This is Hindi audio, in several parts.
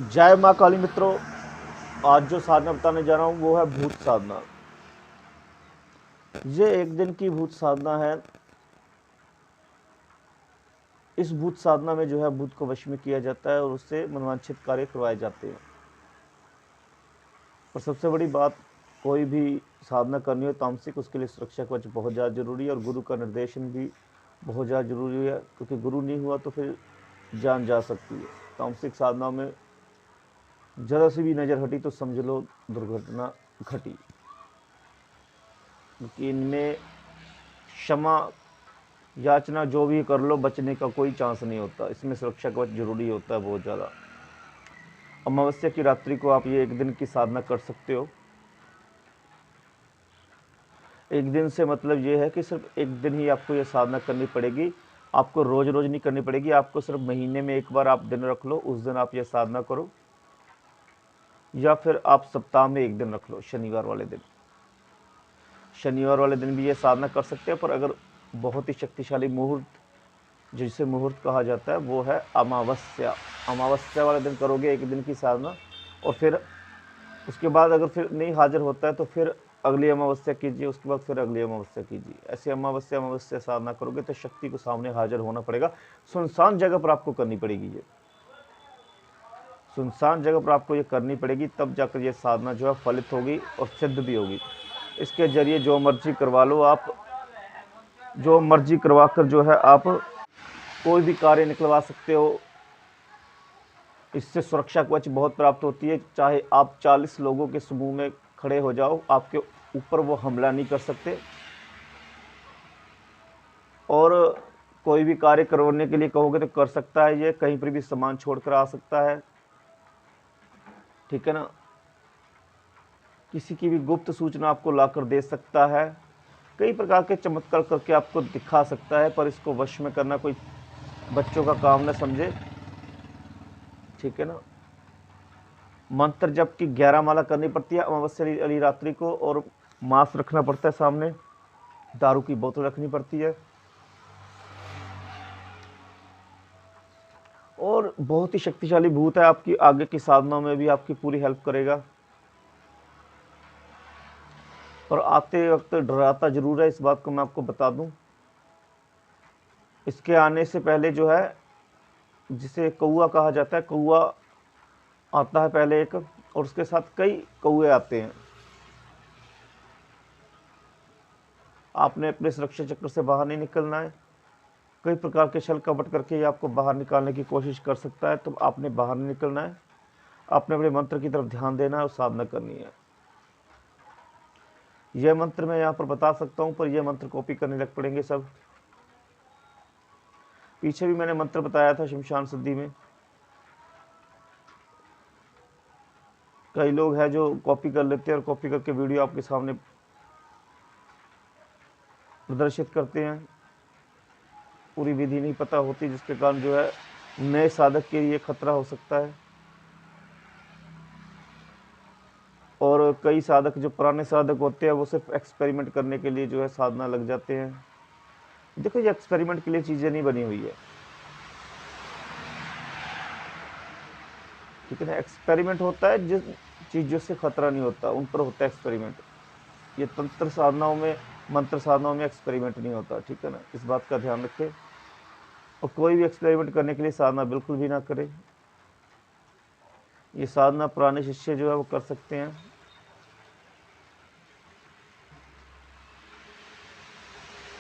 जय माँ काली मित्रों। आज जो साधना बताने जा रहा हूँ वो है भूत साधना। ये एक दिन की भूत साधना है। इस भूत साधना में जो है भूत को वश में किया जाता है और उससे मनवांछित कार्य करवाए जाते हैं। और सबसे बड़ी बात, कोई भी साधना करनी हो तामसिक, उसके लिए सुरक्षा कवच बहुत ज़्यादा जरूरी है और गुरु का निर्देशन भी बहुत ज़्यादा जरूरी है, क्योंकि गुरु नहीं हुआ तो फिर जान जा सकती है। तामसिक साधना में जरा सी भी नज़र हटी तो समझ लो दुर्घटना घटी, क्योंकि इनमें क्षमा याचना जो भी कर लो, बचने का कोई चांस नहीं होता। इसमें सुरक्षा कवच जरूरी होता है बहुत ज़्यादा। अमावस्या की रात्रि को आप ये एक दिन की साधना कर सकते हो। एक दिन से मतलब ये है कि सिर्फ एक दिन ही आपको ये साधना करनी पड़ेगी। आपको रोज रोज नहीं करनी पड़ेगी, आपको सिर्फ महीने में एक बार आप दिन रख लो, उस दिन आप ये साधना करो, या फिर आप सप्ताह में एक दिन रख लो, शनिवार वाले दिन। शनिवार वाले दिन भी ये साधना कर सकते हैं, पर अगर बहुत ही शक्तिशाली मुहूर्त, जिसे मुहूर्त कहा जाता है, वो है अमावस्या। अमावस्या वाले दिन करोगे एक दिन की साधना, और फिर उसके बाद अगर फिर नहीं हाजिर होता है तो फिर अगली अमावस्या कीजिए, उसके बाद फिर अगली अमावस्या कीजिए। ऐसे अमावस्या अमावस्या साधना करोगे तो शक्ति को सामने हाजिर होना पड़ेगा। सुनसान जगह पर आपको करनी पड़ेगी, ये सुनसान जगह पर आपको ये करनी पड़ेगी, तब जाकर ये साधना जो है फलित होगी और सिद्ध भी होगी। इसके जरिए जो मर्जी करवा लो आप, जो मर्जी करवा कर जो है आप कोई भी कार्य निकलवा सकते हो। इससे सुरक्षा कवच बहुत प्राप्त होती है। चाहे आप 40 लोगों के समूह में खड़े हो जाओ, आपके ऊपर वो हमला नहीं कर सकते। और कोई भी कार्य करवाने के लिए कहोगे तो कर सकता है, ये कहीं पर भी सामान छोड़कर आ सकता है, ठीक है ना। किसी की भी गुप्त सूचना आपको लाकर दे सकता है, कई प्रकार के चमत्कार करके आपको दिखा सकता है, पर इसको वश में करना कोई बच्चों का काम न समझे, ठीक है ना। मंत्र जप की 11 माला करनी पड़ती है अमावस्या वाली रात्रि को, और मांस रखना पड़ता है सामने, दारू की बोतल रखनी पड़ती है, और बहुत ही शक्तिशाली भूत है। आपकी आगे की साधनाओं में भी आपकी पूरी हेल्प करेगा। और आते वक्त डराता जरूर है, इस बात को मैं आपको बता दूं। इसके आने से पहले जो है, जिसे कौआ कहा जाता है, कौआ आता है पहले एक, और उसके साथ कई कौए आते हैं। आपने अपने सुरक्षा चक्र से बाहर नहीं निकलना है। कई प्रकार के छल कपट करके ये आपको बाहर निकालने की कोशिश कर सकता है, तो आपने बाहर नहीं निकलना है। आपने अपने मंत्र की तरफ ध्यान देना है और साधना करनी है। यह मंत्र मैं यहाँ पर बता सकता हूँ, पर यह मंत्र कॉपी करने लग पड़ेंगे सब। पीछे भी मैंने मंत्र बताया था शमशान शुद्धि में। कई लोग हैं जो कॉपी कर लेते हैं और कॉपी करके वीडियो आपके सामने प्रदर्शित करते हैं। पूरी विधि नहीं पता होती, जिसके कारण जो है नए साधक के लिए खतरा हो सकता है। और कई साधक जो पुराने साधक होते हैं वो सिर्फ एक्सपेरिमेंट करने के लिए जो है साधना लग जाते हैं। देखो, ये एक्सपेरिमेंट के लिए चीज़ें नहीं बनी हुई है, ठीक है ना। एक्सपेरिमेंट होता है जिस चीज़ों से खतरा नहीं होता, उन पर होता है एक्सपेरिमेंट। ये तंत्र साधनाओं में, मंत्र साधनाओं में एक्सपेरिमेंट नहीं होता, ठीक है ना। इस बात का ध्यान रखें, और कोई भी एक्सपेरिमेंट करने के लिए साधना बिल्कुल भी ना करे। ये साधना पुराने शिष्य जो है वो कर सकते हैं।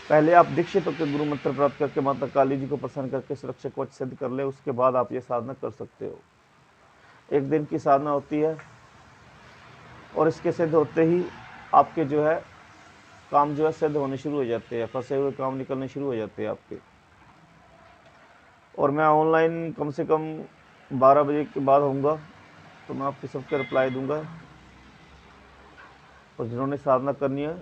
पहले आप दीक्षित होकर गुरु मंत्र प्राप्त करके माता काली जी को प्रसन्न करके सुरक्षा कवच सिद्ध कर ले, उसके बाद आप ये साधना कर सकते हो। एक दिन की साधना होती है, और इसके सिद्ध होते ही आपके जो है काम जो है सिद्ध होने शुरू हो जाते हैं, फंसे हुए काम निकलने शुरू हो जाते हैं आपके। और मैं ऑनलाइन कम से कम 12 बजे के बाद होऊंगा, तो मैं आपके सबके रिप्लाई दूंगा, और जिन्होंने साधना करनी है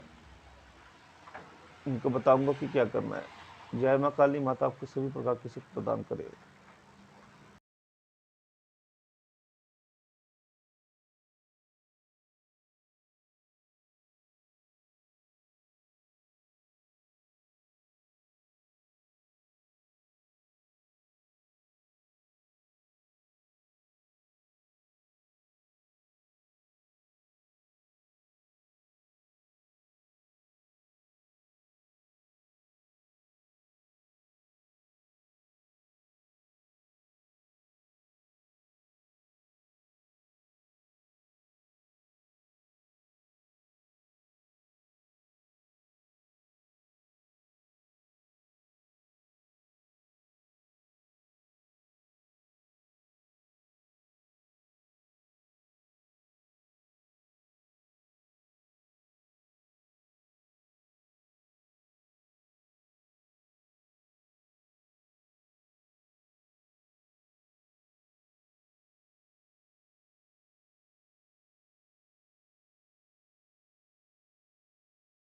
उनको बताऊंगा कि क्या करना है। जय माँ काली, माता आपको सभी प्रकार की सुख प्रदान करे।